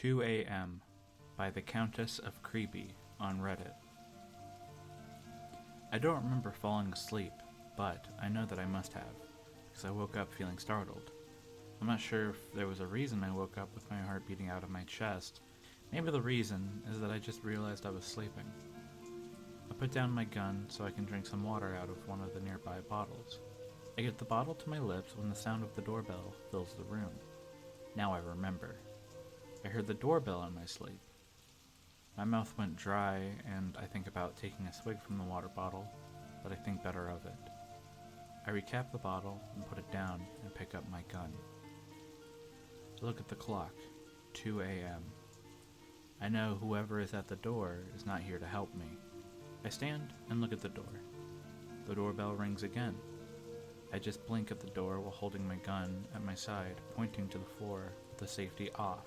2 a.m. by the Countess of Creepy on Reddit. I don't remember falling asleep, but I know that I must have, because I woke up feeling startled. I'm not sure if there was a reason I woke up with my heart beating out of my chest. Maybe the reason is that I just realized I was sleeping. I put down my gun so I can drink some water out of one of the nearby bottles. I get the bottle to my lips when the sound of the doorbell fills the room. Now I remember. I heard the doorbell in my sleep. My mouth went dry, and I think about taking a swig from the water bottle, but I think better of it. I recap the bottle and put it down and pick up my gun. I look at the clock, 2 a.m. I know whoever is at the door is not here to help me. I stand and look at the door. The doorbell rings again. I just blink at the door while holding my gun at my side, pointing to the floor with the safety off,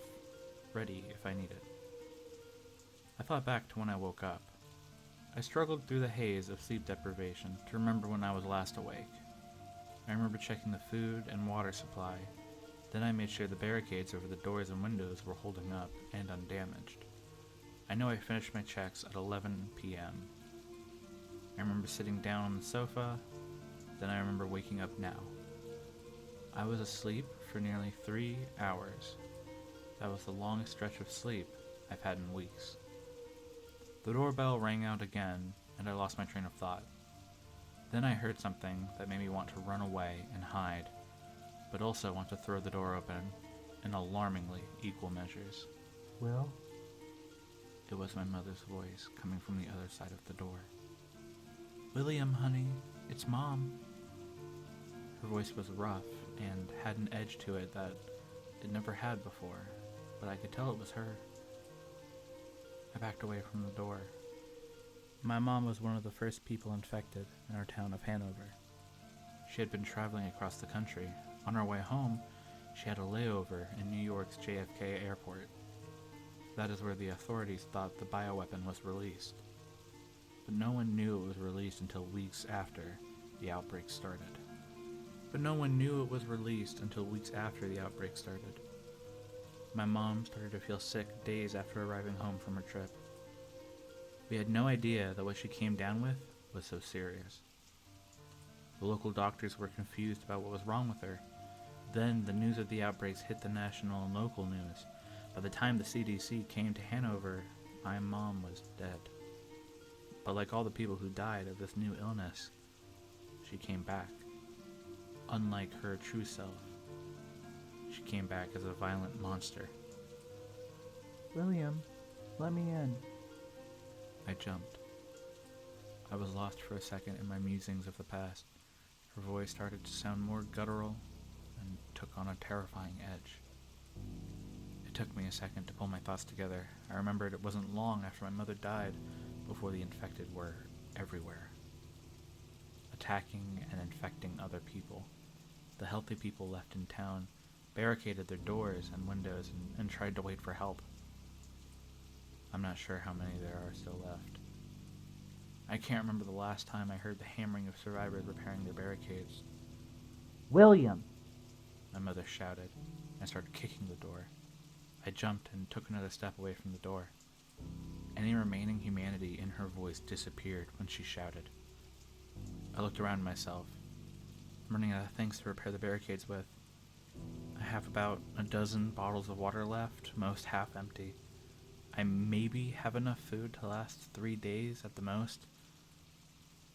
ready if I need it. I thought back to when I woke up. I struggled through the haze of sleep deprivation to remember when I was last awake. I remember checking the food and water supply. Then I made sure the barricades over the doors and windows were holding up and undamaged. I know I finished my checks at 11 p.m. I remember sitting down on the sofa, then I remember waking up now. I was asleep for nearly 3 hours. That was the longest stretch of sleep I've had in weeks. The doorbell rang out again, and I lost my train of thought. Then I heard something that made me want to run away and hide, but also want to throw the door open in alarmingly equal measures. Will? It was my mother's voice coming from the other side of the door. "William, honey, it's Mom." Her voice was rough and had an edge to it that it never had before, but I could tell it was her. I backed away from the door. My mom was one of the first people infected in our town of Hanover. She had been traveling across the country. On her way home, she had a layover in New York's JFK airport. That is where the authorities thought the bioweapon was released. But no one knew it was released until weeks after the outbreak started. My mom started to feel sick days after arriving home from her trip. We had no idea that what she came down with was so serious. The local doctors were confused about what was wrong with her. Then the news of the outbreaks hit the national and local news. By the time the CDC came to Hanover, my mom was dead. But like all the people who died of this new illness, she came back. Unlike her true self, she came back as a violent monster. William, let me in. I jumped. I was lost for a second in my musings of the past. Her voice started to sound more guttural and took on a terrifying edge. It took me a second to pull my thoughts together. I remembered it wasn't long after my mother died before the infected were everywhere, attacking and infecting other people. The healthy people left in town barricaded their doors and windows and tried to wait for help. I'm not sure how many there are still left. I can't remember the last time I heard the hammering of survivors repairing their barricades. William! My mother shouted and started kicking the door. I jumped and took another step away from the door. Any remaining humanity in her voice disappeared when she shouted. I looked around myself. I'm running out of things to repair the barricades with. I have about a dozen bottles of water left, most half empty. I maybe have enough food to last 3 days at the most.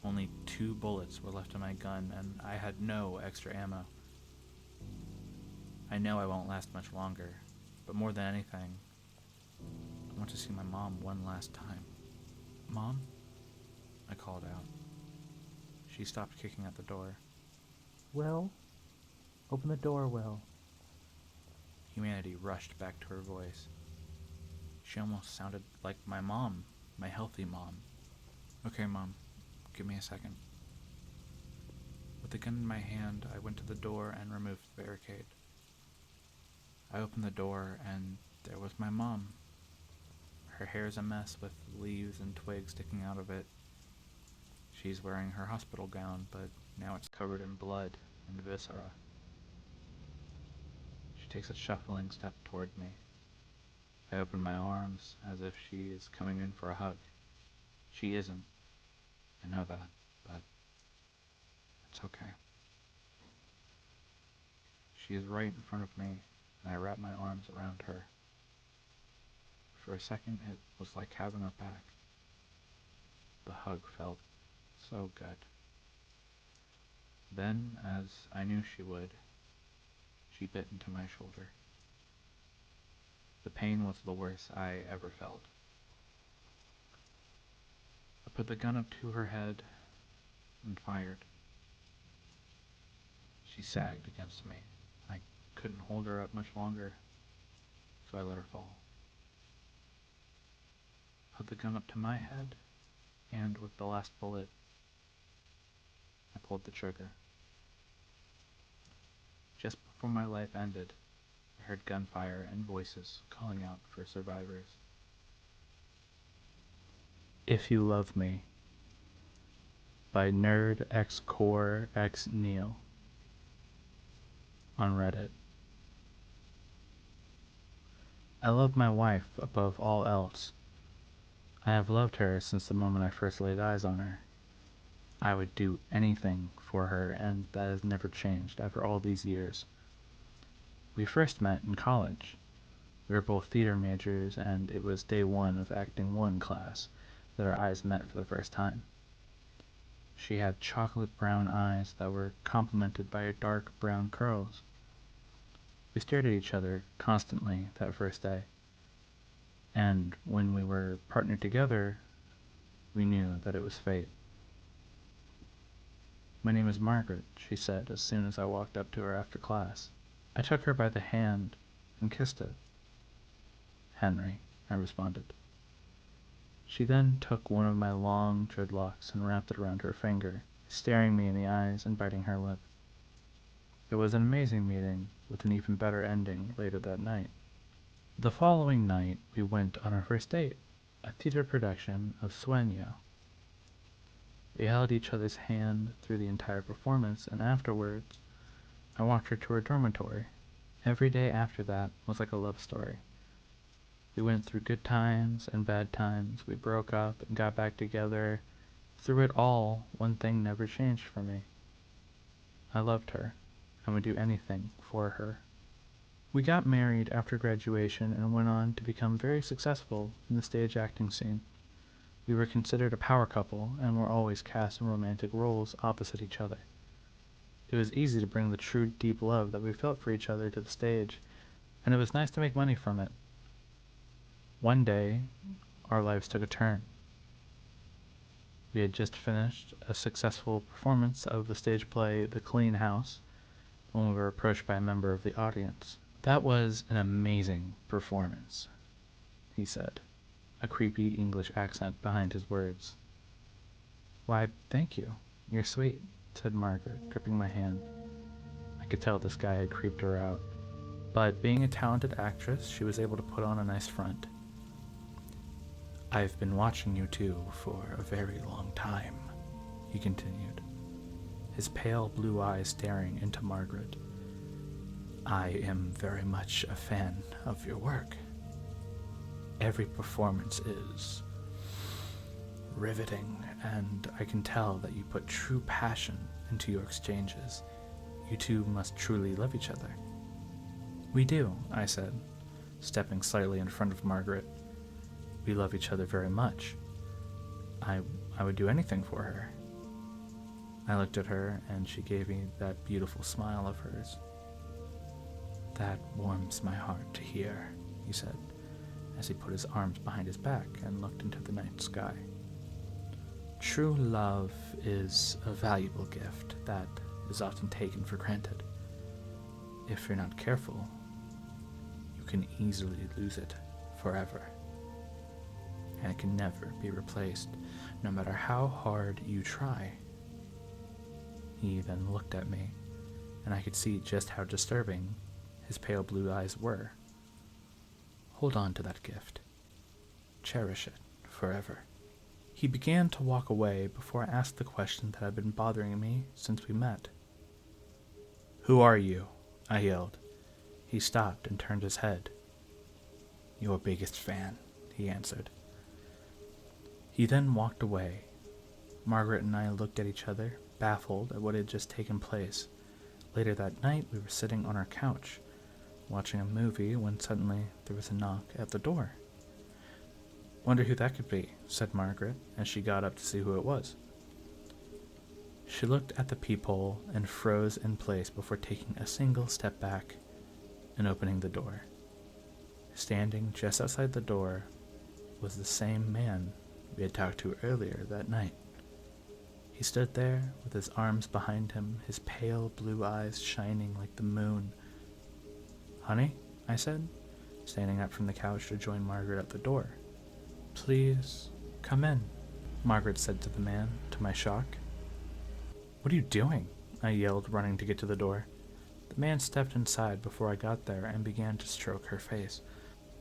Only 2 bullets were left in my gun, and I had no extra ammo. I know I won't last much longer, but more than anything, I want to see my mom one last time. "Mom?" I called out. She stopped kicking at the door. Will? Open the door, Will. Humanity rushed back to her voice. She almost sounded like my mom, my healthy mom. "Okay, Mom, give me a second." With the gun in my hand, I went to the door and removed the barricade. I opened the door, and there was my mom. Her hair's a mess with leaves and twigs sticking out of it. She's wearing her hospital gown, but now it's covered in blood and viscera. She takes a shuffling step toward me. I open my arms as if she is coming in for a hug. She isn't. I know that, but it's okay. She is right in front of me, and I wrap my arms around her. For a second, it was like having her back. The hug felt so good. Then, as I knew she would, she bit into my shoulder. The pain was the worst I ever felt. I put the gun up to her head and fired. She sagged against me. I couldn't hold her up much longer, so I let her fall. Put the gun up to my head, and with the last bullet, I pulled the trigger. Just before my life ended, I heard gunfire and voices calling out for survivors. If You Love Me by Nerd X Core X Neo on Reddit. I love my wife above all else. I have loved her since the moment I first laid eyes on her. I would do anything for her, and that has never changed after all these years. We first met in college. We were both theater majors, and it was day one of Acting 1 class that our eyes met for the first time. She had chocolate brown eyes that were complemented by dark brown curls. We stared at each other constantly that first day, and when we were partnered together, we knew that it was fate. My name is Margaret, she said as soon as I walked up to her after class. I took her by the hand and kissed it. Henry, I responded. She then took one of my long dreadlocks and wrapped it around her finger, staring me in the eyes and biting her lip. It was an amazing meeting, with an even better ending later that night. The following night, we went on our first date, a theater production of Sueño. We held each other's hand through the entire performance, and afterwards, I walked her to her dormitory. Every day after that was like a love story. We went through good times and bad times. We broke up and got back together. Through it all, one thing never changed for me. I loved her and would do anything for her. We got married after graduation and went on to become very successful in the stage acting scene. We were considered a power couple and were always cast in romantic roles opposite each other. It was easy to bring the true deep love that we felt for each other to the stage, and it was nice to make money from it. One day, our lives took a turn. We had just finished a successful performance of the stage play The Clean House when we were approached by a member of the audience. That was an amazing performance, he said, a creepy English accent behind his words. Why, thank you. You're sweet, said Margaret, gripping my hand. I could tell this guy had creeped her out. But being a talented actress, she was able to put on a nice front. I've been watching you two for a very long time, he continued, his pale blue eyes staring into Margaret. I am very much a fan of your work. Every performance is riveting, and I can tell that you put true passion into your exchanges. You two must truly love each other. We do, I said, stepping slightly in front of Margaret. We love each other very much. I would do anything for her. I looked at her, and she gave me that beautiful smile of hers. That warms my heart to hear, he said, as he put his arms behind his back and looked into the night sky. True love is a valuable gift that is often taken for granted. If you're not careful, you can easily lose it forever. And it can never be replaced, no matter how hard you try. He then looked at me, and I could see just how disturbing his pale blue eyes were. Hold on to that gift. Cherish it forever. He began to walk away before I asked the question that had been bothering me since we met. Who are you? I yelled. He stopped and turned his head. Your biggest fan, he answered. He then walked away. Margaret and I looked at each other, baffled at what had just taken place. Later that night, we were sitting on our couch, watching a movie, when suddenly there was a knock at the door. Wonder who that could be, said Margaret, as she got up to see who it was. She looked at the peephole and froze in place before taking a single step back and opening the door. Standing just outside the door was the same man we had talked to earlier that night. He stood there with his arms behind him, his pale blue eyes shining like the moon. Honey, I said, standing up from the couch to join Margaret at the door. Please, come in, Margaret said to the man, to my shock. What are you doing? I yelled, running to get to the door. The man stepped inside before I got there and began to stroke her face.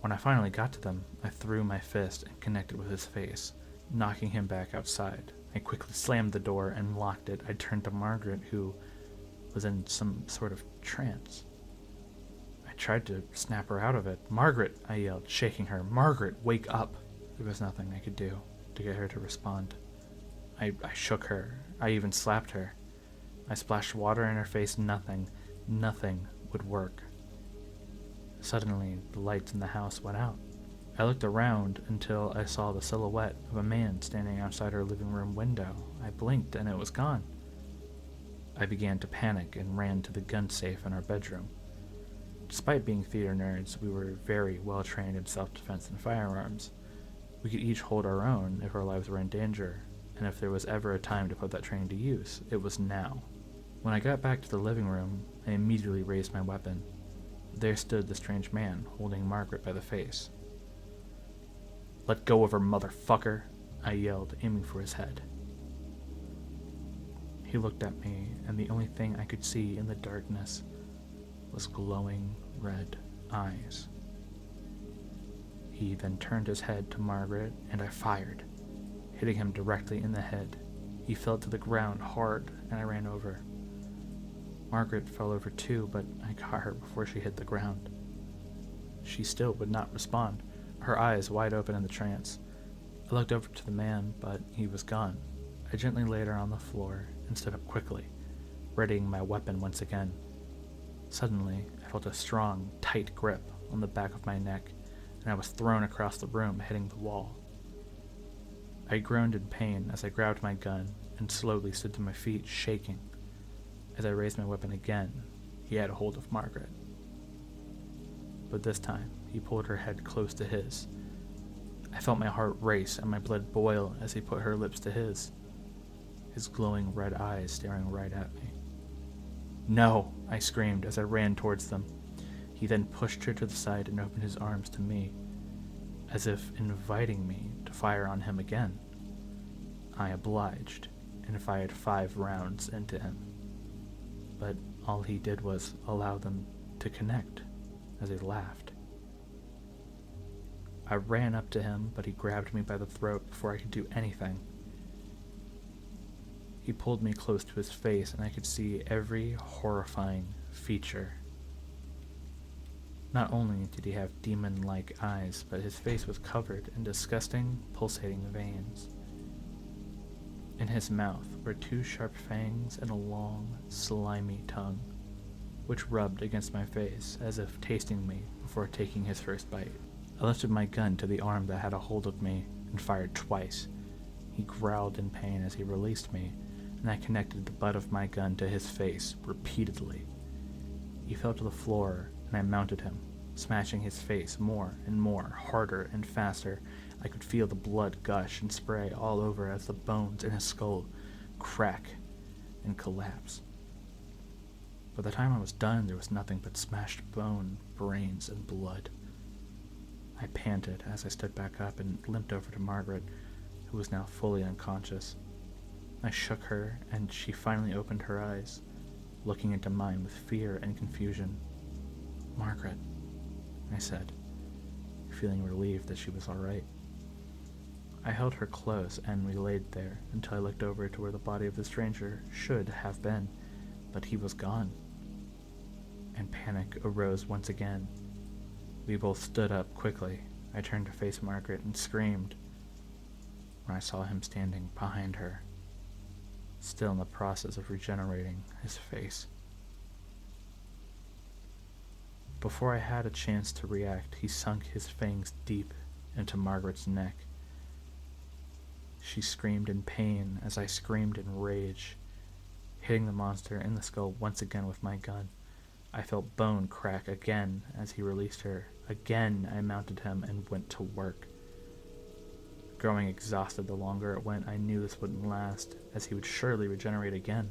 When I finally got to them, I threw my fist and connected with his face, knocking him back outside. I quickly slammed the door and locked it. I turned to Margaret, who was in some sort of trance. I tried to snap her out of it. Margaret, I yelled, shaking her. Margaret, wake up. There was nothing I could do to get her to respond. I shook her. I even slapped her. I splashed water in her face. Nothing would work. Suddenly, the lights in the house went out. I looked around until I saw the silhouette of a man standing outside our living room window. I blinked and it was gone. I began to panic and ran to the gun safe in our bedroom. Despite being theater nerds, we were very well trained in self-defense and firearms. We could each hold our own if our lives were in danger, and if there was ever a time to put that training to use, it was now. When I got back to the living room, I immediately raised my weapon. There stood the strange man, holding Margaret by the face. Let go of her, motherfucker, I yelled, aiming for his head. He looked at me, and the only thing I could see in the darkness was glowing red eyes. He then turned his head to Margaret, and I fired, hitting him directly in the head. He fell to the ground hard, and I ran over. Margaret fell over too, but I caught her before she hit the ground. She still would not respond, her eyes wide open in the trance. I looked over to the man, but he was gone. I gently laid her on the floor and stood up quickly, readying my weapon once again. Suddenly, I felt a strong, tight grip on the back of my neck, and I was thrown across the room, hitting the wall. I groaned in pain as I grabbed my gun and slowly stood to my feet, shaking. As I raised my weapon again, he had a hold of Margaret. But this time, he pulled her head close to his. I felt my heart race and my blood boil as he put her lips to his glowing red eyes staring right at me. No, I screamed as I ran towards them. He then pushed her to the side and opened his arms to me, as if inviting me to fire on him again. I obliged and fired 5 rounds into him. But all he did was allow them to connect as he laughed. I ran up to him, but he grabbed me by the throat before I could do anything. He pulled me close to his face, and I could see every horrifying feature. Not only did he have demon-like eyes, but his face was covered in disgusting, pulsating veins. In his mouth were 2 sharp fangs and a long, slimy tongue, which rubbed against my face as if tasting me before taking his first bite. I lifted my gun to the arm that had a hold of me and fired twice. He growled in pain as he released me, and I connected the butt of my gun to his face repeatedly. He fell to the floor, and I mounted him, smashing his face more and more, harder and faster. I could feel the blood gush and spray all over as the bones in his skull crack and collapse. By the time I was done, there was nothing but smashed bone, brains, and blood. I panted as I stood back up and limped over to Margaret, who was now fully unconscious. I shook her, and she finally opened her eyes, looking into mine with fear and confusion. Margaret, I said, feeling relieved that she was all right. I held her close, and we laid there until I looked over to where the body of the stranger should have been, but he was gone. And panic arose once again. We both stood up quickly. I turned to face Margaret and screamed when I saw him standing behind her, still in the process of regenerating his face. Before I had a chance to react, he sunk his fangs deep into Margaret's neck. She screamed in pain as I screamed in rage, hitting the monster in the skull once again with my gun. I felt bone crack again as he released her. Again, I mounted him and went to work. Growing exhausted the longer it went, I knew this wouldn't last, as he would surely regenerate again.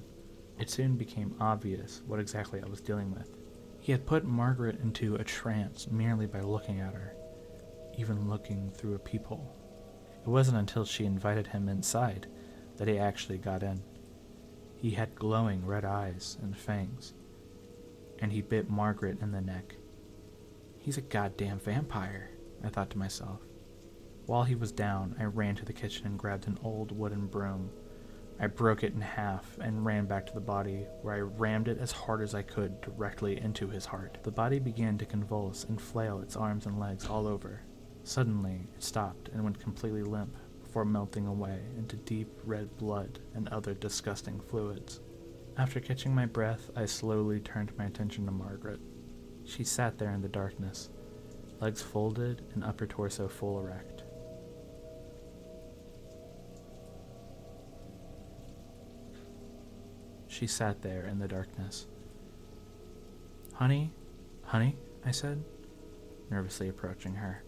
It soon became obvious what exactly I was dealing with. He had put Margaret into a trance merely by looking at her, even looking through a peephole. It wasn't until she invited him inside that he actually got in. He had glowing red eyes and fangs, and he bit Margaret in the neck. He's a goddamn vampire, I thought to myself. While he was down, I ran to the kitchen and grabbed an old wooden broom. I broke it in half and ran back to the body, where I rammed it as hard as I could directly into his heart. The body began to convulse and flail its arms and legs all over. Suddenly, it stopped and went completely limp before melting away into deep red blood and other disgusting fluids. After catching my breath, I slowly turned my attention to Margaret. She sat there in the darkness, legs folded and upper torso full erect. She sat there in the darkness. "Honey? Honey?" I said, nervously approaching her.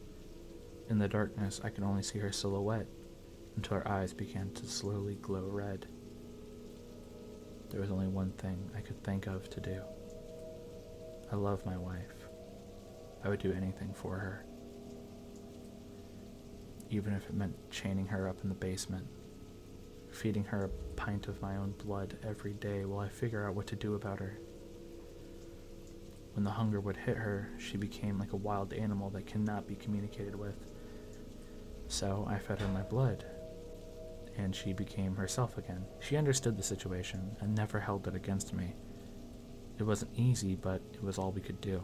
In the darkness, I could only see her silhouette until her eyes began to slowly glow red. There was only one thing I could think of to do. I love my wife. I would do anything for her, even if it meant chaining her up in the basement, feeding her a pint of my own blood every day while I figure out what to do about her. When the hunger would hit her, she became like a wild animal that cannot be communicated with. So I fed her my blood, and she became herself again. She understood the situation and never held it against me. It wasn't easy, but it was all we could do.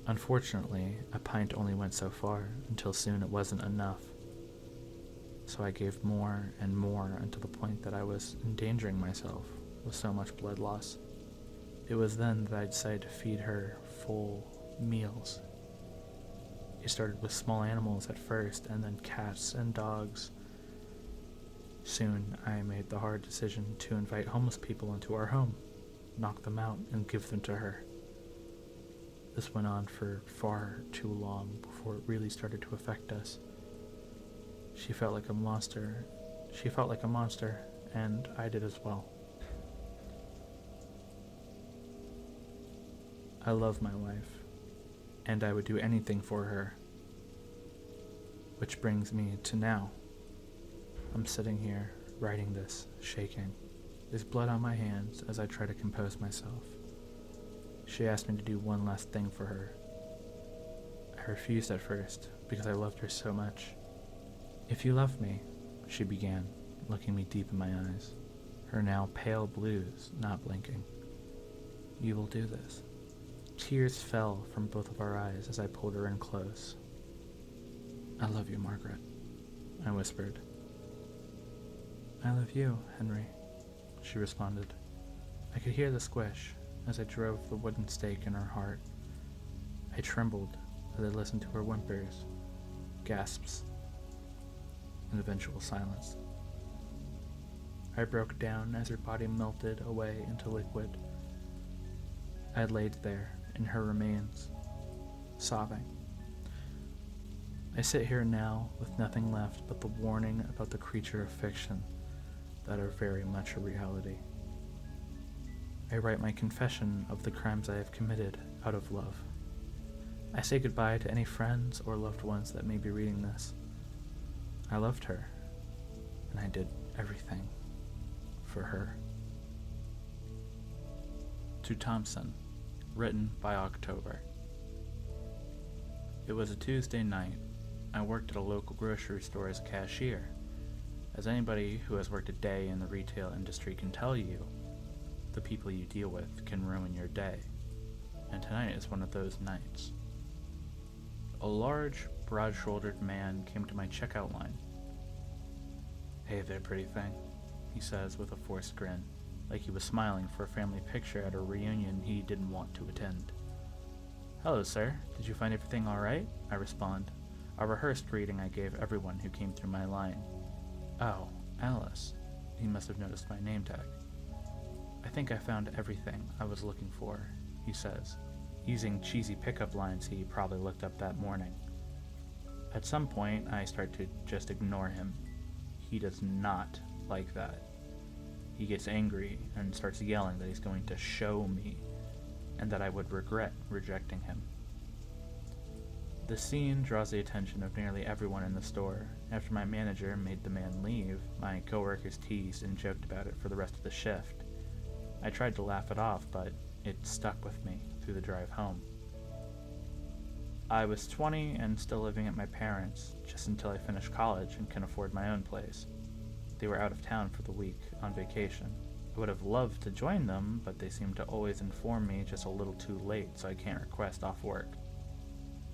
Unfortunately, a pint only went so far until soon it wasn't enough. So I gave more and more until the point that I was endangering myself with so much blood loss. It was then that I decided to feed her full meals. It started with small animals at first, and then cats and dogs. Soon I made the hard decision to invite homeless people into our home, knock them out, and give them to her. This went on for far too long before it really started to affect us. She felt like a monster. And I did as well. I love my wife, and I would do anything for her. Which brings me to now. I'm sitting here, writing this, shaking. There's blood on my hands as I try to compose myself. She asked me to do one last thing for her. I refused at first, because I loved her so much. "If you love me," she began, looking me deep in my eyes, her now pale blues not blinking, "you will do this." Tears fell from both of our eyes as I pulled her in close. "I love you, Margaret," I whispered. "I love you, Henry," she responded. I could hear the squish as I drove the wooden stake in her heart. I trembled as I listened to her whimpers, gasps, and eventual silence. I broke down as her body melted away into liquid. I laid there in her remains, sobbing. I sit here now with nothing left but the warning about the creature of fiction that are very much a reality. I write my confession of the crimes I have committed out of love. I say goodbye to any friends or loved ones that may be reading this. I loved her, and I did everything for her. To Thompson, written by October. It was a Tuesday night. I worked at a local grocery store as a cashier. As anybody who has worked a day in the retail industry can tell you, the people you deal with can ruin your day, and tonight is one of those nights. A large, broad-shouldered man came to my checkout line. "Hey there, pretty thing," he says with a forced grin, like he was smiling for a family picture at a reunion he didn't want to attend. "Hello, sir. Did you find everything all right?" I respond, a rehearsed greeting I gave everyone who came through my line. "Oh, Alice." He must have noticed my name tag. "I think I found everything I was looking for," he says, using cheesy pickup lines he probably looked up that morning. At some point, I start to just ignore him. He does not like that. He gets angry and starts yelling that he's going to show me, and that I would regret rejecting him. The scene draws the attention of nearly everyone in the store. After my manager made the man leave, my coworkers teased and joked about it for the rest of the shift. I tried to laugh it off, but it stuck with me through the drive home. I was 20 and still living at my parents', just until I finished college and can afford my own place. They were out of town for the week, on vacation. I would have loved to join them, but they seemed to always inform me just a little too late, so I can't request off work.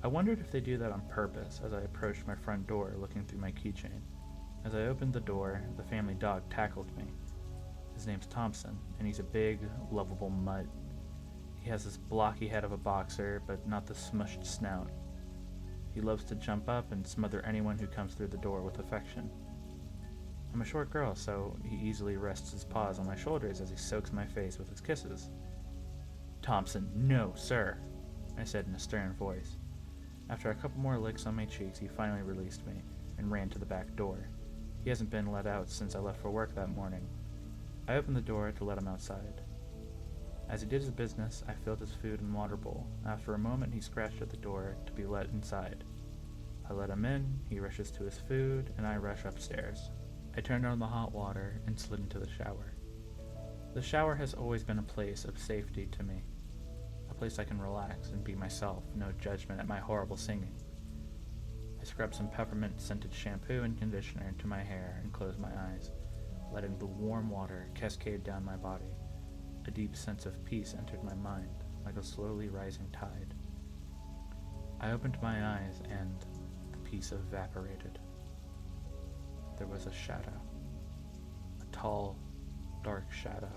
I wondered if they do that on purpose as I approached my front door looking through my keychain. As I opened the door, the family dog tackled me. His name's Thompson, and he's a big, lovable mutt. He has this blocky head of a boxer, but not the smushed snout. He loves to jump up and smother anyone who comes through the door with affection. I'm a short girl, so he easily rests his paws on my shoulders as he soaks my face with his kisses. "Thompson, no, sir," I said in a stern voice. After a couple more licks on my cheeks, he finally released me and ran to the back door. He hasn't been let out since I left for work that morning. I opened the door to let him outside. As he did his business, I filled his food and water bowl. After a moment, he scratched at the door to be let inside. I let him in, he rushes to his food, and I rush upstairs. I turned on the hot water and slid into the shower. The shower has always been a place of safety to me. A place I can relax and be myself, no judgment at my horrible singing. I scrubbed some peppermint-scented shampoo and conditioner into my hair and closed my eyes, letting the warm water cascade down my body. A deep sense of peace entered my mind, like a slowly rising tide. I opened my eyes and the peace evaporated. There was a shadow. A tall, dark shadow.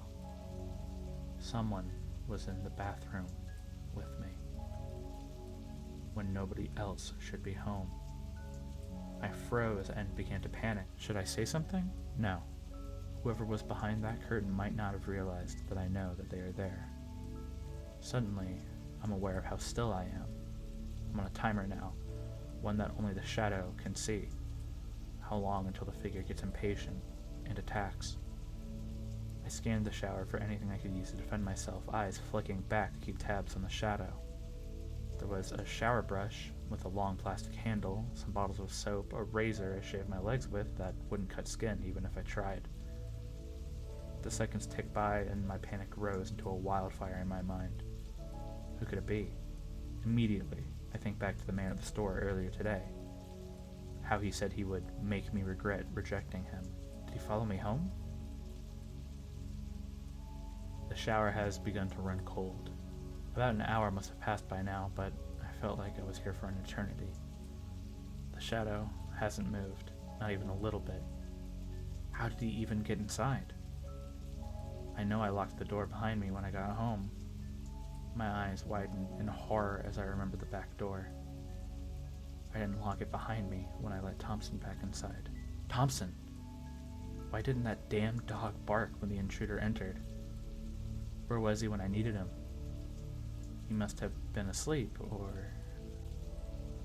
Someone was in the bathroom with me, when nobody else should be home. I froze and began to panic. Should I say something? No. Whoever was behind that curtain might not have realized that I know that they are there. Suddenly, I'm aware of how still I am. I'm on a timer now, one that only the shadow can see. How long until the figure gets impatient and attacks? I scanned the shower for anything I could use to defend myself, eyes flicking back to keep tabs on the shadow. There was a shower brush with a long plastic handle, some bottles of soap, a razor I shaved my legs with that wouldn't cut skin even if I tried. The seconds ticked by and my panic rose into a wildfire in my mind. Who could it be? Immediately, I think back to the man at the store earlier today. How he said he would make me regret rejecting him. Did he follow me home? The shower has begun to run cold. About an hour must have passed by now, but I felt like I was here for an eternity. The shadow hasn't moved, not even a little bit. How did he even get inside? I know I locked the door behind me when I got home. My eyes widened in horror as I remembered the back door. I didn't lock it behind me when I let Thompson back inside. Thompson! Why didn't that damn dog bark when the intruder entered? Where was he when I needed him? He must have been asleep, or...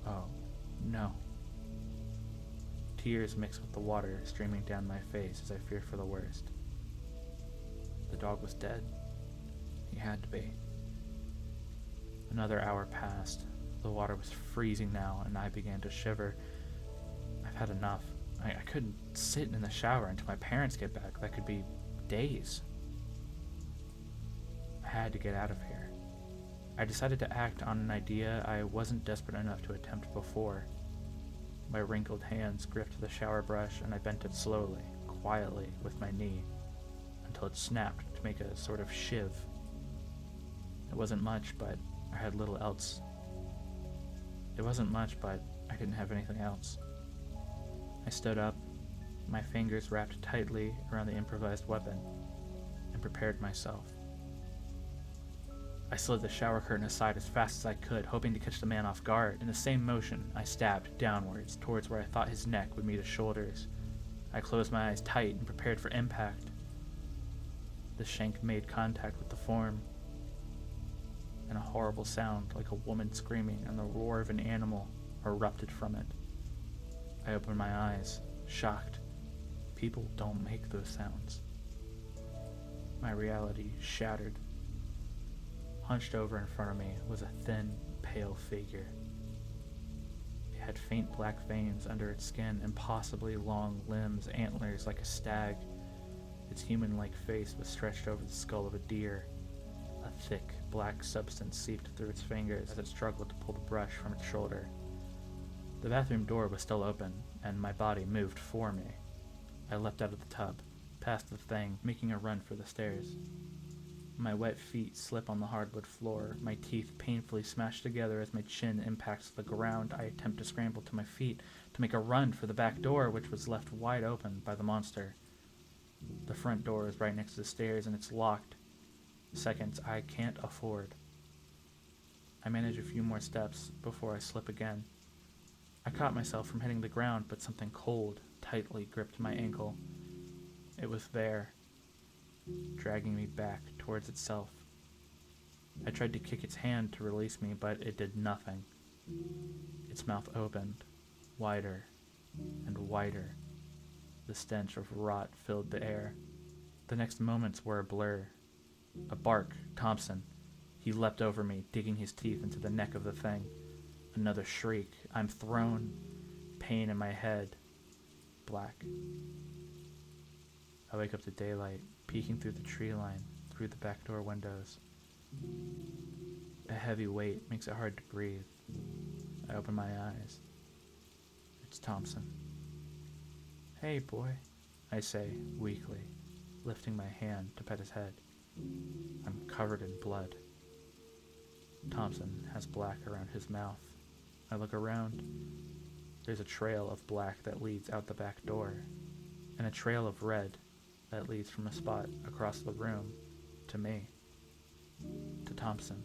Oh, no. Tears mixed with the water streaming down my face as I feared for the worst. The dog was dead. He had to be. Another hour passed. The water was freezing now, and I began to shiver. I've had enough. I couldn't sit in the shower until my parents get back. That could be days. I had to get out of here. I decided to act on an idea I wasn't desperate enough to attempt before. My wrinkled hands gripped the shower brush, and I bent it slowly, quietly, with my knee, until it snapped to make a sort of shiv. It wasn't much, but I had little else. It wasn't much, but I didn't have anything else. I stood up, my fingers wrapped tightly around the improvised weapon, and prepared myself. I slid the shower curtain aside as fast as I could, hoping to catch the man off guard. In the same motion, I stabbed downwards, towards where I thought his neck would meet his shoulders. I closed my eyes tight and prepared for impact. The shank made contact with the form, and a horrible sound like a woman screaming and the roar of an animal erupted from it. I opened my eyes, shocked. People don't make those sounds. My reality shattered. Hunched over in front of me was a thin, pale figure. It had faint black veins under its skin, impossibly long limbs, antlers like a stag. Its human-like face was stretched over the skull of a deer. A thick, black substance seeped through its fingers as it struggled to pull the brush from its shoulder. The bathroom door was still open, and my body moved for me. I leapt out of the tub, past the thing, making a run for the stairs. My wet feet slip on the hardwood floor, my teeth painfully smash together as my chin impacts the ground. I attempt to scramble to my feet to make a run for the back door, which was left wide open by the monster. The front door is right next to the stairs, and it's locked. Seconds I can't afford. I manage a few more steps before I slip again. I caught myself from hitting the ground, but something cold tightly gripped my ankle. It was there, dragging me back towards itself. I tried to kick its hand to release me, but it did nothing. Its mouth opened, wider and wider. The stench of rot filled the air. The next moments were a blur. A bark, Thompson. He leapt over me, digging his teeth into the neck of the thing. Another shriek. I'm thrown. Pain in my head. Black. I wake up to daylight, peeking through the tree line, through the back door windows. A heavy weight makes it hard to breathe. I open my eyes. It's Thompson. Hey, boy, I say, weakly, lifting my hand to pet his head. I'm covered in blood. Thompson has black around his mouth. I look around. There's a trail of black that leads out the back door, and a trail of red that leads from a spot across the room to me, to Thompson.